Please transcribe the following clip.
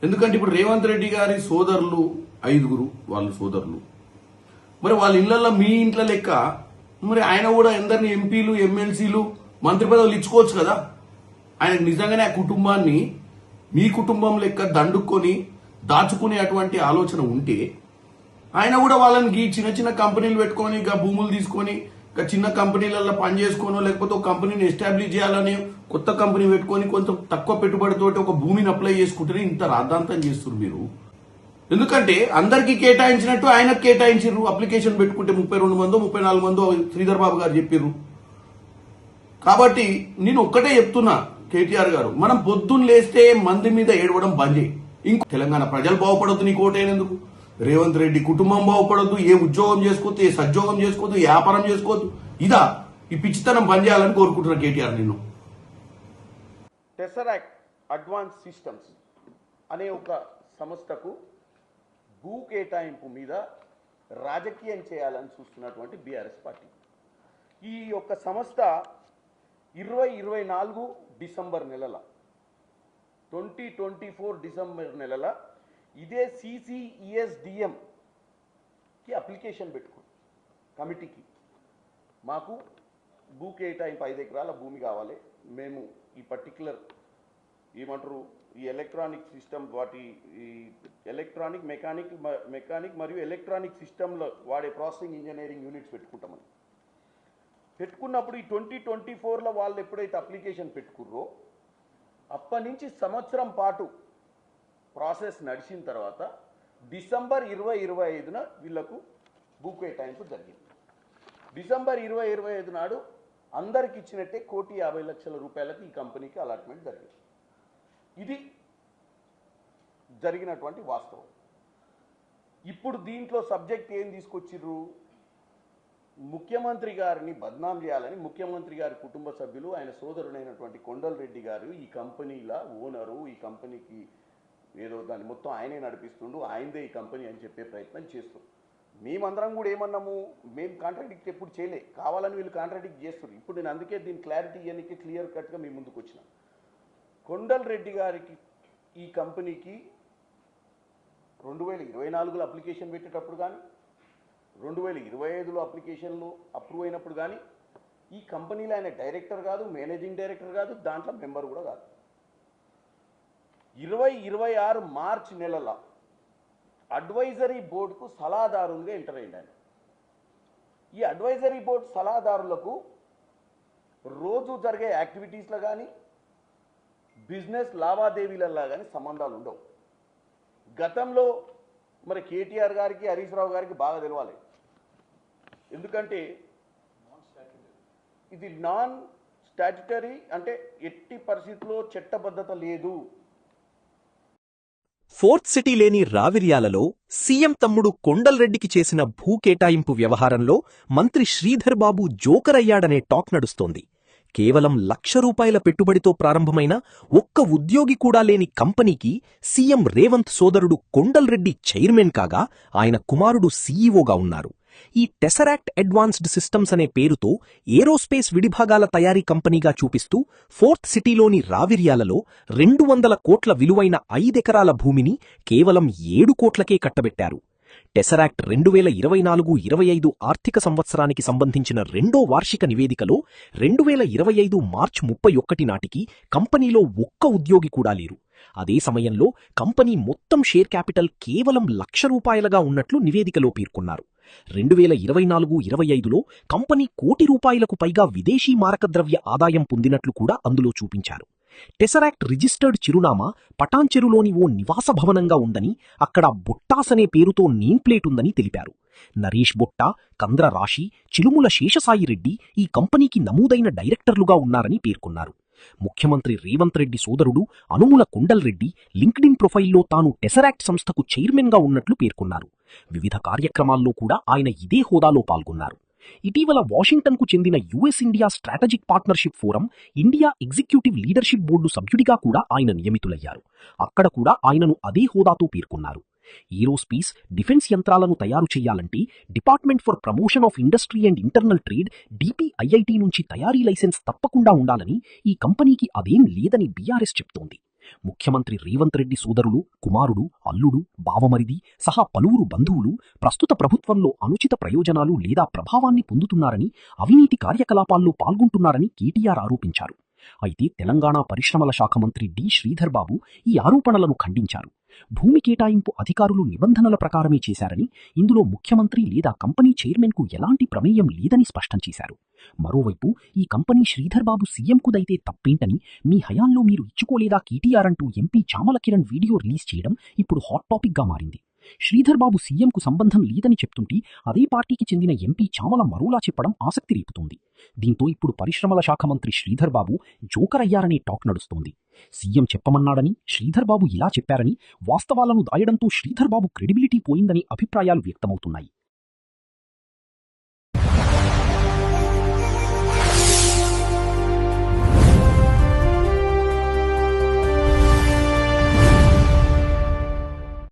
ఎందుకంటే ఇప్పుడు రేవంత్ రెడ్డి గారి సోదరులు 5 వాళ్ళు సోదరులు, మరి వాళ్ళ ఇళ్లలో మీ ఇంట్లో లెక్క మరి ఆయన కూడా ఎందరిని ఎంపీలు ఎమ్మెల్సీలు మంత్రి పదవులు ఇచ్చుకోవచ్చు కదా. ఆయనకు నిజంగానే ఆ కుటుంబాన్ని మీ కుటుంబం లెక్క దండుకొని దాచుకునే అటువంటి ఆలోచన ఉంటే ఆయన కూడా వాళ్ళని చిన్న చిన్న కంపెనీలు పెట్టుకొని భూములు తీసుకొని చిన్న కంపెనీలలో పని చేసుకోనో లేకపోతే ఒక కంపెనీని ఎస్టాబ్లిష్ చేయాలని కొత్త కంపెనీ పెట్టుకొని కొంచెం తక్కువ పెట్టుబడితోటి ఒక భూమిని అప్లై చేసుకుంటే ఇంత రాద్ధాంతం చేస్తున్నారు మీరు. ఎందుకంటే అందరికీ కేటాయించినట్టు ఆయనకు కేటాయించారు. అప్లికేషన్ పెట్టుకుంటే 32 మందో 34 మందో శ్రీధర్ బాబు గారు చెప్పారు. కాబట్టి నేను ఒక్కటే చెప్తున్నా కేటీఆర్ గారు, మనం పొద్దున్న లేస్తే మంది మీద ఏడవడం బంద్ చేయి. ఇంకో తెలంగాణ ప్రజలు బాగుపడొద్దు నీకు ఓటైనందుకు, రేవంత్ రెడ్డి కుటుంబం బాగుపడొద్దు, ఏ ఉద్యోగం చేసుకోవద్దు, ఏ సద్యోగం చేసుకోవద్దు, వ్యాపారం చేసుకోవద్దు. ఇదా ఈ పిచ్చితనం బంద్ చేయాలని కోరుకుంటున్నా కేటీఆర్ నిన్ను. టెసరాక్ట్ అడ్వాన్స్ సిస్టమ్స్ అనే ఒక సంస్థకు భూ కేటాయింపు మీద రాజకీయం చేయాలని చూస్తున్నటువంటి బీఆర్ఎస్ పార్టీ. ఈ యొక్క సంస్థ 2024 డిసెంబర్ నెలల 2024 డిసెంబర్ నెలల ఇదే CCESDMకి అప్లికేషన్ పెట్టుకుంది కమిటీకి. మాకు భూ కేటాయింపు 5 ఎకరాల భూమి కావాలి, మేము ఈ పర్టికులర్ ఏమంటారు ఈ ఎలక్ట్రానిక్ సిస్టమ్ వాటి ఈ ఎలక్ట్రానిక్ మెకానిక్ మరియు ఎలక్ట్రానిక్ సిస్టంలో వాడే ప్రాసెసింగ్ ఇంజనీరింగ్ యూనిట్స్ పెట్టుకుంటామని పెట్టుకున్నప్పుడు ఈ 2024లో వాళ్ళు ఎప్పుడైతే అప్లికేషన్ పెట్టుకుర్రో అప్పటి నుంచి సంవత్సరం పాటు ప్రాసెస్ నడిచిన తర్వాత డిసెంబర్ 2025న వీళ్లకు భూ కేటాయింపు జరిగింది. డిసెంబర్ 2025 నాడు అందరికి ఇచ్చినట్టే 1,50,00,000 రూపాయలకు ఈ కంపెనీకి అలాట్మెంట్ జరిగింది. ఇది జరిగినటువంటి వాస్తవం. ఇప్పుడు దీంట్లో సబ్జెక్ట్ ఏం తీసుకొచ్చిర్రు, ముఖ్యమంత్రి గారిని బద్నాం చేయాలని ముఖ్యమంత్రి గారి కుటుంబ సభ్యులు ఆయన సోదరుడైనటువంటి కొండల్ రెడ్డి గారు ఈ కంపెనీల ఓనరు, ఈ కంపెనీకి ఏదో దాన్ని మొత్తం ఆయనే నడిపిస్తుండు, ఆయనదే ఈ కంపెనీ అని చెప్పే ప్రయత్నం చేస్తారు. మేమందరం కూడా ఏమన్నాము, మేము కాంట్రాడిక్ట్ ఎప్పుడు చేయలే, కావాలని వీళ్ళు కాంట్రాడిక్ట్ చేస్తారు. ఇప్పుడు నేను అందుకే దీని క్లారిటీ ఇవ్వడానికి క్లియర్ కట్గా మీ ముందుకు వచ్చిన. కొండల్ రెడ్డి గారికి ఈ కంపెనీకి 2024లో అప్లికేషన్ పెట్టేటప్పుడు కానీ 2025లో అప్లికేషన్లు అప్రూవ్ అయినప్పుడు కానీ ఈ కంపెనీలో ఆయన డైరెక్టర్ కాదు, మేనేజింగ్ డైరెక్టర్ కాదు, దాంట్లో మెంబర్ కూడా కాదు. 2026 మార్చి నెలల అడ్వైజరీ బోర్డుకు సలహాదారులుగా ఎంటర్ అయ్యాడు ఆయన. ఈ అడ్వైజరీ బోర్డు సలహాదారులకు రోజు జరిగే యాక్టివిటీస్లో కానీ బిజినెస్ లావాదేవీలలో కానీ సంబంధాలు ఉండవు. గతంలో మరి కేటీఆర్ గారికి హరీష్ రావు గారికి బాగా తెలవాలి, ఎందుకంటే ఇది నాన్ స్టాట్యుటరీ, అంటే ఎట్టి పరిస్థితుల్లో చట్టబద్ధత లేదు. ఫోర్త్ సిటీ లేని రావిర్యాలలో సీఎం తమ్ముడు కొండల్ రెడ్డికి చేసిన భూ కేటాయింపు వ్యవహారంలో మంత్రి శ్రీధర్ బాబు జోకర్ అయ్యాడనే టాక్ నడుస్తోంది. కేవలం ₹1,00,000 పెట్టుబడితో ప్రారంభమైన ఒక్క ఉద్యోగి కూడా లేని కంపెనీకి సీఎం రేవంత్ సోదరుడు కొండల్ రెడ్డి చైర్మన్ కాగా ఆయన కుమారుడు సీఈఓగా ఉన్నారు. ఈ టెసరాక్ట్ అడ్వాన్స్డ్ సిస్టమ్స్ అనే పేరుతో ఏరోస్పేస్ విడిభాగాల తయారీ కంపెనీగా చూపిస్తూ ఫోర్త్ సిటీలోని రావిర్యాలలో 200 కోట్ల విలువైన 5 ఎకరాల భూమిని కేవలం 7 కోట్లకే కట్టబెట్టారు. టెసరాక్ట్ 2024-25 ఆర్థిక సంవత్సరానికి సంబంధించిన రెండో వార్షిక నివేదికలో 2025 మార్చి 31 నాటికి కంపెనీలో ఒక్క ఉద్యోగి కూడా లేరు. అదే సమయంలో కంపెనీ మొత్తం షేర్ క్యాపిటల్ కేవలం ₹1,00,000గా ఉన్నట్లు నివేదికలో పేర్కొన్నారు. 2024-25లో కంపెనీ ₹1,00,00,000 పైగా విదేశీ మారకద్రవ్య ఆదాయం పొందినట్లు కూడా అందులో చూపించారు. టెసరాక్ట్ రిజిస్టర్డ్ చిరునామా పటాన్చెరులోని ఓ నివాస భవనంగా ఉందని, అక్కడ బొట్టాస్ అనే పేరుతో నేమ్ ప్లేట్ ఉందని తెలిపారు. నరేష్ బొట్టా, కంద్ర రాశి, చిలుముల శేషసాయిరెడ్డి ఈ కంపెనీకి నమోదైన డైరెక్టర్లుగా ఉన్నారని పేర్కొన్నారు. ముఖ్యమంత్రి రేవంత్ రెడ్డి సోదరుడు అనుముల కొండల్ రెడ్డి లింక్డ్ఇన్ ప్రొఫైల్లో తాను టెసరాక్ట్ సంస్థకు చైర్మన్గా ఉన్నట్లు పేర్కొన్నారు. వివిధ కార్యక్రమాల్లో కూడా ఆయన ఇదే హోదాలో పాల్గొన్నారు. ఇటీవల వాషింగ్టన్కు చెందిన US India strategic partnership forum India executive leadership board సభ్యుడిగా కూడా ఆయన నియమితులయ్యారు. అక్కడ కూడా ఆయనను అదే హోదాతో పేర్కొన్నారు. ఏరోస్పేస్, డిఫెన్స్ యంత్రాలను తయారు చేయాలంటే department for promotion of industry and internal trade DPIIT నుంచి తయారీ లైసెన్స్ తప్పకుండా ఉండాలని, ఈ కంపెనీకి అదేం లేదని బీఆర్ఎస్ చెప్తోంది. ముఖ్యమంత్రి రేవంత్ రెడ్డి సోదరులు, కుమారుడు, అల్లుడు, బావమరిది సహా పలువురు బంధువులు ప్రస్తుత ప్రభుత్వంలో అనుచిత ప్రయోజనాలు లేదా ప్రభావాన్ని పొందుతున్నారని, అవినీతి కార్యకలాపాల్లో పాల్గొంటున్నారని కేటీఆర్ ఆరోపించారు. అయితే తెలంగాణ పరిశ్రమల శాఖ మంత్రి డి. శ్రీధర్ బాబు ఈ ఆరోపణలను ఖండించారు. భూమి కేటాయింపు అధికారులు నిబంధనల ప్రకారమే చేశారని, ఇందులో ముఖ్యమంత్రి లేదా కంపెనీ చైర్మన్కు ఎలాంటి ప్రమేయం లేదని స్పష్టం చేశారు. మరోవైపు ఈ కంపెనీ శ్రీధర్ బాబు సీఎంకుదైతే తప్పేంటని, మీ హయాంలో మీరు ఇచ్చుకోలేదా కేటీఆర్ అంటూ MP Chamala Kiran video release చేయడం ఇప్పుడు హాట్ టాపిక్గా మారింది. శ్రీధర్ బాబు సీఎంకు సంబంధం లేదని చెప్తుంటే అదే పార్టీకి చెందిన ఎంపీ చామల మరోలా చెప్పడం ఆసక్తి రేపుతోంది. దీంతో ఇప్పుడు పరిశ్రమల శాఖ మంత్రి శ్రీధర్ బాబు జోకర్ అయ్యారనే టాక్ నడుస్తోంది. సీఎం చెప్పమన్నాడని శ్రీధర్ బాబు ఇలా చెప్పారని, వాస్తవాలను దాయడంతో శ్రీధర్ బాబు క్రెడిబిలిటీ పోయిందని అభిప్రాయాలు వ్యక్తమవుతున్నాయి.